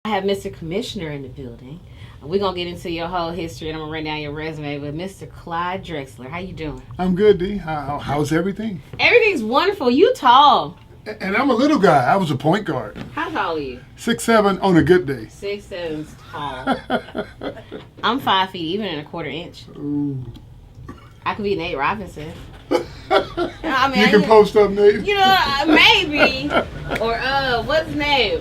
I have Mr. Commissioner in the building. We're going to get into your whole history, and I'm going to run down your resume with Mr. Clyde Drexler. How you doing? I'm good, D. How's everything? Everything's wonderful. You tall. And I'm a little guy. I was a point guard. How tall are you? 6'7" on a good day. 6'7's tall. I'm 5 feet, even in a quarter inch. Ooh. I could be Nate Robinson. I mean, you can post up, Nate. You know, maybe. Or, what's his name?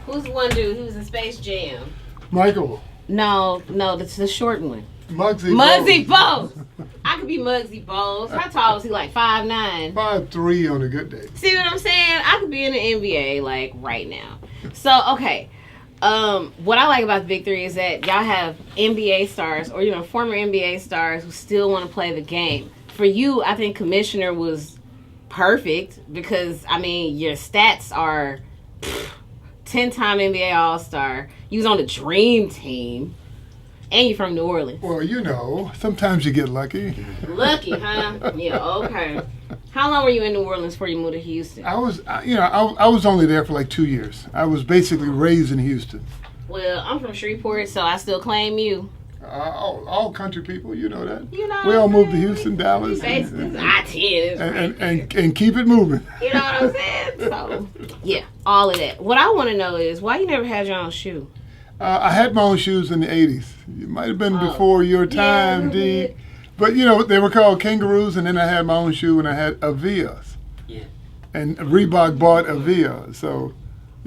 Who's the one dude who was in Space Jam? Michael. No, that's the short one. Muggsy Bogues. I could be Muggsy Bogues. How tall was he? Like 5'9"? 5'3" on a good day. See what I'm saying? I could be in the NBA like right now. So okay, what I like about the Big Three is that y'all have NBA stars or former NBA stars who still want to play the game. For you, I think Commissioner was perfect because I mean your stats are 10-time NBA All-Star. You was on the Dream Team. And you're from New Orleans. Well, sometimes you get lucky. Lucky, huh? Yeah, okay. How long were you in New Orleans before you moved to Houston? I was only there for like 2 years. I was basically raised in Houston. Well, I'm from Shreveport, so I still claim you. All country people, you know that. We all moved to Houston, Dallas. Basically, I-10 and keep it moving. You know what I'm saying? So, yeah, all of that. What I want to know is why you never had your own shoe? I had my own shoes in the 80s. It might have been before your time, D. But, they were called Kangaroos, and then I had my own shoe, and I had Avias. Yeah. And Reebok bought Avia. So,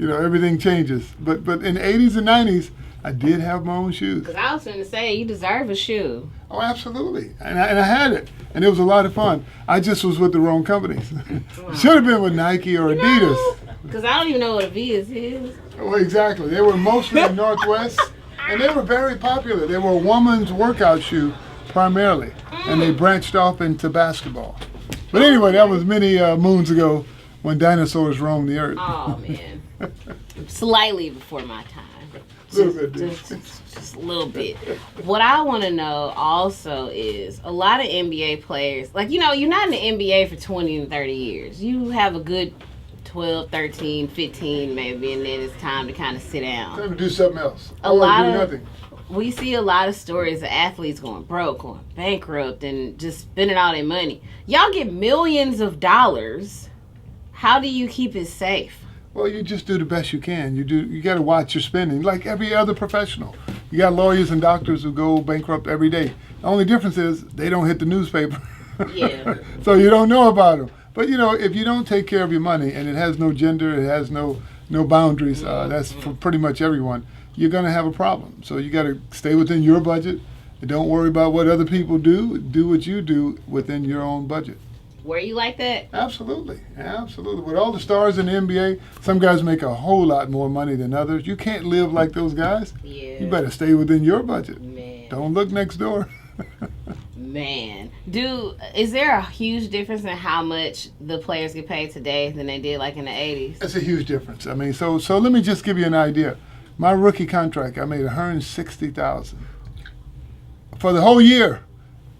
everything changes. But in the 80s and 90s, I did have my own shoes. Because I was going to say, you deserve a shoe. Oh, absolutely. And I had it. And it was a lot of fun. I just was with the wrong companies. Should have been with Nike or Adidas. Because I don't even know what Avias is. Well, exactly. They were mostly in Northwest, and they were very popular. They were a woman's workout shoe primarily, and they branched off into basketball. But anyway, that was many moons ago when dinosaurs roamed the earth. Oh, man. Slightly before my time. Just a little bit. What I want to know also is a lot of NBA players, like, you're not in the NBA for 20 and 30 years. You have a good 12, 13, 15 maybe, and then it's time to kind of sit down. Time to do something else. We see a lot of stories of athletes going broke, going bankrupt, and just spending all their money. Y'all get millions of dollars. How do you keep it safe? Well, you just do the best you can. You got to watch your spending, like every other professional. You got lawyers and doctors who go bankrupt every day. The only difference is they don't hit the newspaper. Yeah. So you don't know about them. But, if you don't take care of your money, and it has no gender, it has no boundaries, that's for pretty much everyone, you're going to have a problem. So you got to stay within your budget, and don't worry about what other people do. Do what you do within your own budget. Were you like that? Absolutely. With all the stars in the NBA, some guys make a whole lot more money than others. You can't live like those guys. Yeah. You better stay within your budget. Man. Don't look next door. Man, is there a huge difference in how much the players get paid today than they did like in the 80s? It's a huge difference. I mean, so let me just give you an idea. My rookie contract, I made $160,000 for the whole year,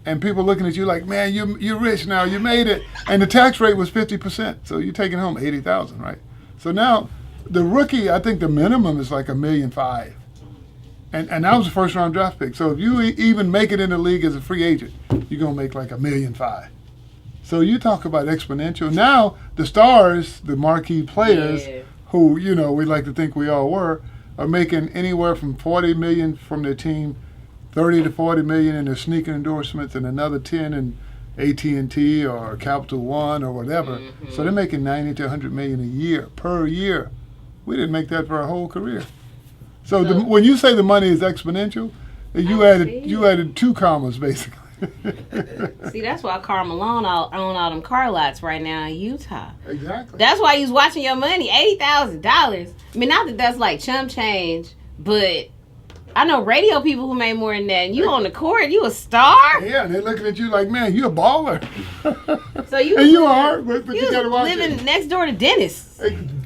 and people looking at you like, man, you're rich now, you made it, and the tax rate was 50%, so you're taking home $80,000, right? So now the rookie, I think the minimum is like $1.5 million. And I was a first-round draft pick. So if you even make it in the league as a free agent, you're going to make like $1.5 million. So you talk about exponential. Now, the stars, the marquee players, who, we like to think we all were, are making anywhere from $40 million from their team, $30 to $40 million in their sneaker endorsements, and another 10 in AT&T or Capital One or whatever. Mm-hmm. So they're making $90 to $100 million a year, per year. We didn't make that for our whole career. So when you say the money is exponential, you added 2 commas basically. See, that's why Karl Malone own all them car lots right now in Utah. Exactly. That's why you was watching your money, $80,000. I mean, not that that's like chump change, but I know radio people who made more than that. And you on the court, you a star. Yeah, and they're looking at you like, man, you a baller. So you and you are, but you gotta watch living next door to Dennis.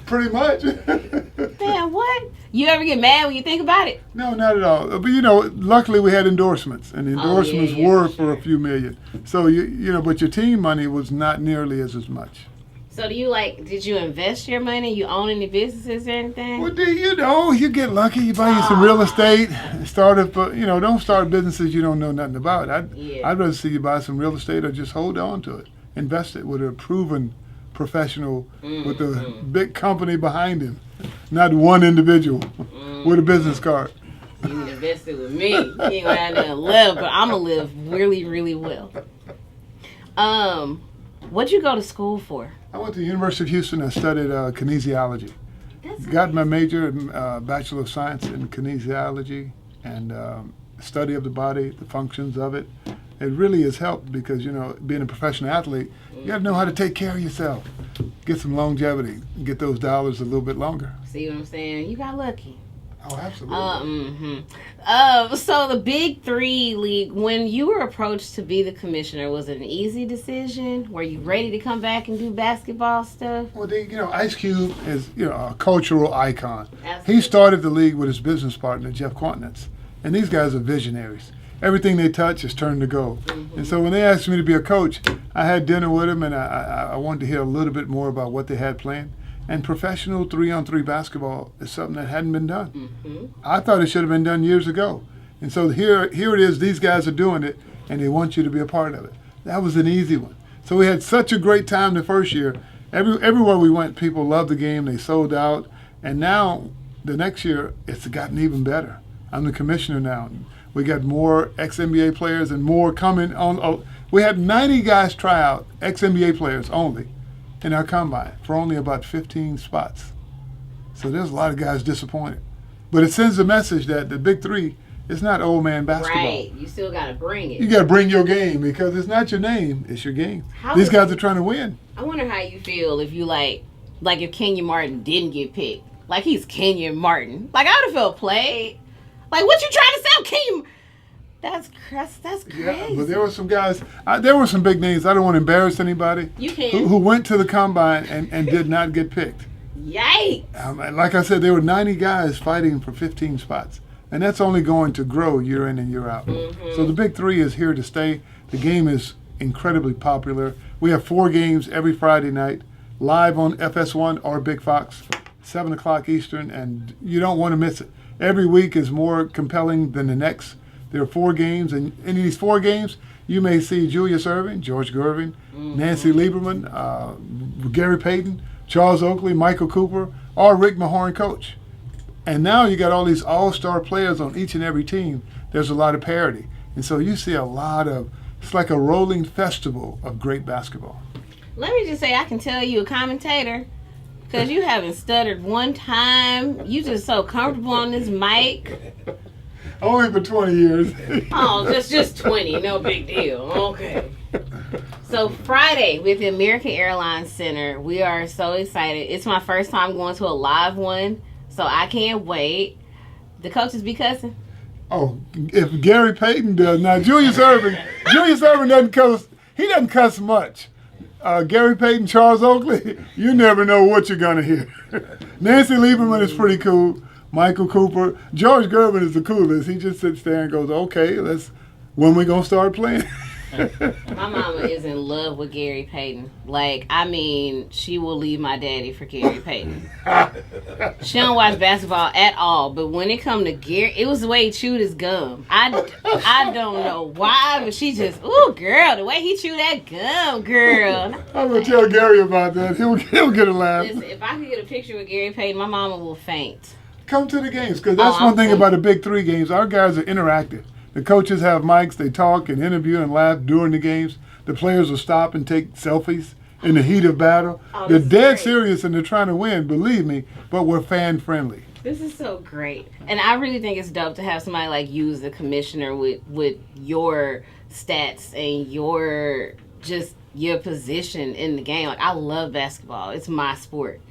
Pretty much. Man, what? You ever get mad when you think about it? No, not at all. But luckily we had endorsements, and the endorsements were for a few million. So but your team money was not nearly as much. So did you invest your money? You own any businesses or anything? Well, you get lucky. You buy you some real estate, start up, don't start businesses you don't know nothing about. I'd rather see you buy some real estate or just hold on to it. Invest it with a proven professional with a big company behind him, not one individual with a business card. You can invest it with me. You ain't gonna have nothing left, but I'm gonna live really, really well. What'd you go to school for? I went to the University of Houston and studied kinesiology. Got my major in Bachelor of Science in kinesiology and study of the body, the functions of it. It really has helped because, being a professional athlete, you got to know how to take care of yourself, get some longevity, get those dollars a little bit longer. See what I'm saying? You got lucky. Oh, absolutely. So the Big Three League, when you were approached to be the commissioner, was it an easy decision? Were you ready to come back and do basketball stuff? Well, Ice Cube is, a cultural icon. Absolutely. He started the league with his business partner, Jeff Quantnitz. And these guys are visionaries. Everything they touch is turned to gold. And so when they asked me to be a coach, I had dinner with them, and I wanted to hear a little bit more about what they had planned. And professional 3-on-3 basketball is something that hadn't been done. I thought it should have been done years ago. And so here it is, these guys are doing it, and they want you to be a part of it. That was an easy one. So we had such a great time the first year. Everywhere we went, people loved the game, they sold out. And now, the next year, it's gotten even better. I'm the commissioner now. We got more ex-NBA players and more coming on. We had 90 guys try out, ex-NBA players only, in our combine for only about 15 spots. So there's a lot of guys disappointed. But it sends a message that the Big Three is not old man basketball. Right. You still got to bring it. You got to bring your game because it's not your name, it's your game. These guys are trying to win. I wonder how you feel if you if Kenyon Martin didn't get picked. Like he's Kenyon Martin. Like I would have felt played. Like what you trying to sell, Kenyon? That's crazy. Yeah, but there were some guys. There were some big names. I don't want to embarrass anybody. You can. Who went to the combine and did not get picked. Yikes! Like I said, there were 90 guys fighting for 15 spots, and that's only going to grow year in and year out. So the Big Three is here to stay. The game is incredibly popular. We have 4 games every Friday night, live on FS1 or Big Fox, 7 o'clock Eastern, and you don't want to miss it. Every week is more compelling than the next. There are 4 games, and in these 4 games, you may see Julius Erving, George Gervin, Nancy Lieberman, Gary Payton, Charles Oakley, Michael Cooper, or Rick Mahorn coach. And now you got all these all-star players on each and every team. There's a lot of parity. And so you see it's like a rolling festival of great basketball. Let me just say, I can tell you a commentator, because you haven't stuttered one time. You just so comfortable on this mic. Only for 20 years. Oh, just 20. No big deal. Okay. So Friday with the American Airlines Center, we are so excited. It's my first time going to a live one, so I can't wait. The coaches be cussing? Oh, if Gary Payton does. Now, Julius Erving doesn't cuss. He doesn't cuss much. Gary Payton, Charles Oakley, you never know what you're going to hear. Nancy Lieberman is pretty cool. Michael Cooper. George Gervin is the coolest. He just sits there and goes, okay, when we going to start playing? My mama is in love with Gary Payton. She will leave my daddy for Gary Payton. She don't watch basketball at all, but when it come to Gary, it was the way he chewed his gum. I don't know why, but she just, ooh, girl, the way he chewed that gum, girl. I'm going to tell Gary about that. He'll get a laugh. Listen, if I could get a picture with Gary Payton, my mama will faint. Come to the games, because that's one thing about the Big Three games. Our guys are interactive. The coaches have mics. They talk and interview and laugh during the games. The players will stop and take selfies in the heat of battle. They're dead serious and they're trying to win, believe me, but we're fan-friendly. This is so great. And I really think it's dope to have somebody like you as the commissioner with your stats and your position in the game. Like, I love basketball. It's my sport.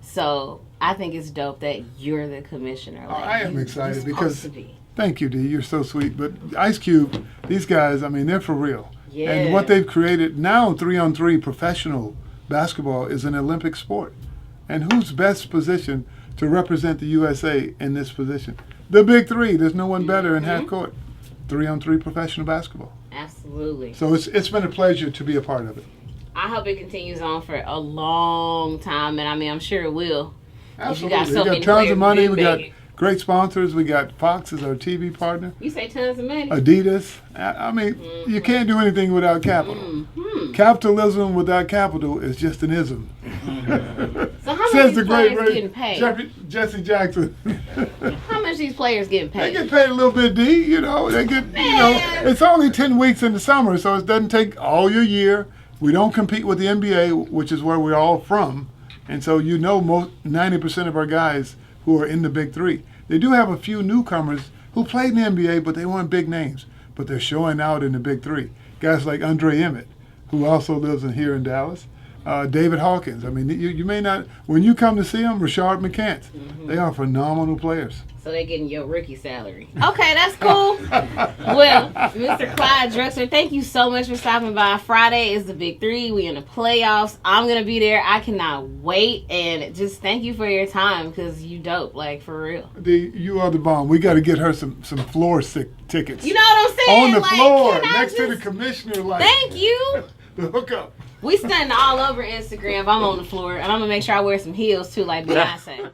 So I think it's dope that you're the commissioner. Like, I am excited because, thank you, D. You're so sweet. But Ice Cube, these guys, they're for real. Yeah. And what they've created now, 3-on-3 professional basketball is an Olympic sport. And who's best positioned to represent the USA in this position? The Big Three. There's no one better in half court. 3-on-3 professional basketball. Absolutely. So it's been a pleasure to be a part of it. I hope it continues on for a long time, and I mean, I'm sure it will. Absolutely. You got so we many got tons of money. players We got big. great sponsors. We got Fox as our TV partner. You say tons of money. Adidas. I mean, you can't do anything without capital. Mm-hmm. Capitalism without capital is just an ism. So how Says much the these great players getting paid? Jesse Jackson. How much these players getting They paid? get paid a little bit, D. You know, they get. You know, Man. it's only 10 weeks in the summer, so it doesn't take all your year. We don't compete with the NBA, which is where we're all from, and so you know, 90% of our guys who are in the Big Three. They do have a few newcomers who played in the NBA, but they weren't big names. But they're showing out in the Big Three. Guys like Andre Emmett, who also lives here in Dallas. David Hawkins. I mean, you may not, when you come to see them, Rashard McCants. They are phenomenal players. So they getting your rookie salary. Okay, that's cool. Well, Mr. Clyde Drexler, thank you so much for stopping by. Friday is the Big Three. We in the playoffs. I'm going to be there. I cannot wait. And just thank you for your time because you dope, like, for real. You are the bomb. We got to get her some floor tickets. You know what I'm saying? On the Like, floor, can I next to the just- commissioner. Like, Thank you. the hookup. We stunting all over Instagram. I'm on the floor. And I'm going to make sure I wear some heels, too, like Beyonce.